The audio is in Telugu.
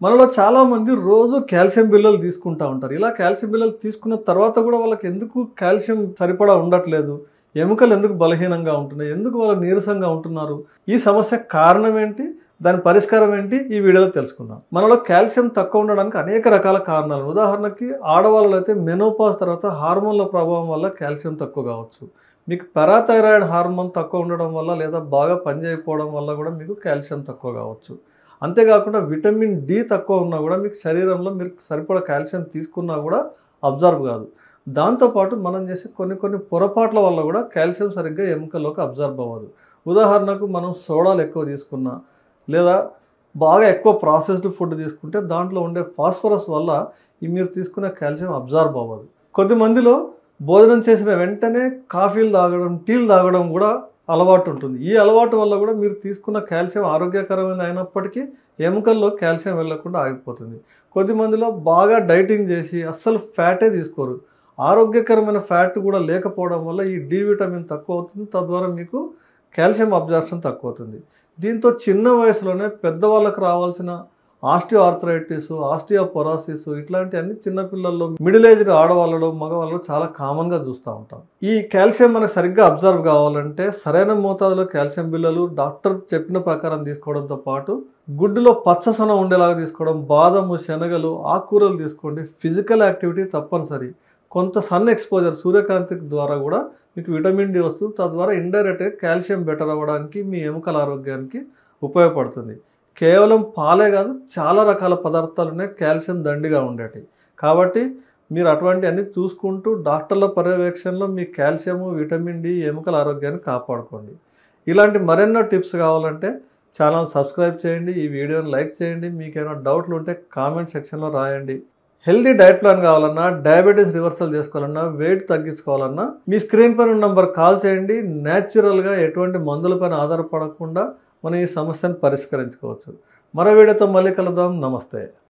మనలో చాలామంది రోజు కాల్షియం బిళ్ళలు తీసుకుంటూ ఉంటారు. ఇలా కాల్షియం బిళ్ళలు తీసుకున్న తర్వాత కూడా వాళ్ళకి ఎందుకు కాల్షియం సరిపడా ఉండట్లేదు, ఎముకలు ఎందుకు బలహీనంగా ఉంటున్నాయి, ఎందుకు వాళ్ళు నీరసంగా ఉంటున్నారు, ఈ సమస్య కారణం ఏంటి, దాని పరిష్కారం ఏంటి, ఈ వీడియోలో తెలుసుకుందాం. మనలో కాల్షియం తక్కువ ఉండడానికి అనేక రకాల కారణాలు. ఉదాహరణకి ఆడవాళ్ళలో అయితే మెనోపాజ్ తర్వాత హార్మోన్ల ప్రభావం వల్ల కాల్షియం తక్కువ కావచ్చు. మీకు పారాథైరాయిడ్ హార్మోన్ తక్కువ ఉండడం వల్ల లేదా బాగా పనిచేయకపోవడం వల్ల కూడా మీకు కాల్షియం తక్కువ కావచ్చు. అంతేకాకుండా విటమిన్ డి తక్కువ ఉన్నా కూడా మీకు శరీరంలో మీరు సరిపడా కాల్షియం తీసుకున్నా కూడా అబ్జర్వ్ కాదు. దాంతోపాటు మనం చేసే కొన్ని పొరపాట్ల వల్ల కూడా కాల్షియం సరిగ్గా ఎముకల్లోకి అబ్జర్వ్ అవ్వదు. ఉదాహరణకు మనం సోడాలు ఎక్కువ తీసుకున్నా లేదా బాగా ఎక్కువ ప్రాసెస్డ్ ఫుడ్ తీసుకుంటే దాంట్లో ఉండే ఫాస్ఫరస్ వల్ల మీరు తీసుకునే కాల్షియం అబ్జర్వ్ అవ్వదు. కొద్దిమందిలో భోజనం చేసిన వెంటనే కాఫీలు తాగడం, టీలు తాగడం కూడా అలవాటు ఉంటుంది. ఈ అలవాటు వల్ల కూడా మీరు తీసుకున్న కాల్షియం ఆరోగ్యకరమైన అయినప్పటికీ ఎముకల్లో కాల్షియం వెళ్ళకుండా ఆగిపోతుంది. కొద్దిమందిలో బాగా డైటింగ్ చేసి అస్సలు ఫ్యాటే తీసుకోరు. ఆరోగ్యకరమైన ఫ్యాట్ కూడా లేకపోవడం వల్ల ఈ డి విటమిన్ తక్కువ అవుతుంది. తద్వారా మీకు కాల్షియం అబ్జార్ప్షన్ తక్కువ అవుతుంది. దీంతో చిన్న వయసులోనే పెద్దవాళ్ళకు రావాల్సిన ఆస్టియోఆర్థరైటిస్, ఆస్టియోపొరోసిస్ ఇట్లాంటివన్నీ చిన్నపిల్లల్లో, మిడిల్ ఏజ్డ్ ఆడవాళ్ళలో, మగవాళ్ళలో చాలా కామన్గా చూస్తూ ఉంటాం. ఈ కాల్షియం మనకు సరిగ్గా అబ్జర్వ్ కావాలంటే సరైన మోతాదులో కాల్షియం బిళ్ళలు డాక్టర్ చెప్పిన ప్రకారం తీసుకోవడంతో పాటు గుడ్డులో పచ్చసొన ఉండేలాగా తీసుకోవడం, బాదము, శనగలు, ఆకుకూరలు తీసుకోండి. ఫిజికల్ యాక్టివిటీ తప్పనిసరి. కొంత సన్ ఎక్స్పోజర్, సూర్యకాంతి ద్వారా కూడా మీకు విటమిన్ డి వస్తుంది. తద్వారా ఇండైరెక్ట్గా కాల్షియం బెటర్ అవ్వడానికి, మీ ఎముకల ఆరోగ్యానికి ఉపయోగపడుతుంది. కేవలం పాలే కాదు, చాలా రకాల పదార్థాలు ఉన్నాయి కాల్షియం దండిగా ఉండేవి. కాబట్టి మీరు అటువంటి అన్ని చూసుకుంటూ డాక్టర్ల పర్యవేక్షణలో మీ కాల్షియము, విటమిన్ డి, ఎముకల ఆరోగ్యాన్ని కాపాడుకోండి. ఇలాంటి మరెన్నో టిప్స్ కావాలంటే ఛానల్ సబ్స్క్రైబ్ చేయండి, ఈ వీడియోని లైక్ చేయండి. మీకు ఏమైనా డౌట్లు ఉంటే కామెంట్ సెక్షన్లో రాయండి. హెల్తీ డైట్ ప్లాన్ కావాలన్నా, డయాబెటీస్ రివర్సల్ చేసుకోవాలన్నా, వెయిట్ తగ్గించుకోవాలన్నా మీ స్క్రీన్ పైన ఉన్న నంబర్ కాల్ చేయండి. న్యాచురల్గా ఎటువంటి మందులపైన ఆధారపడకుండా మనం ఈ సమస్యను పరిష్కరించుకోవచ్చు. మరో వీడియోతో మళ్ళీ కలుద్దాం. నమస్తే.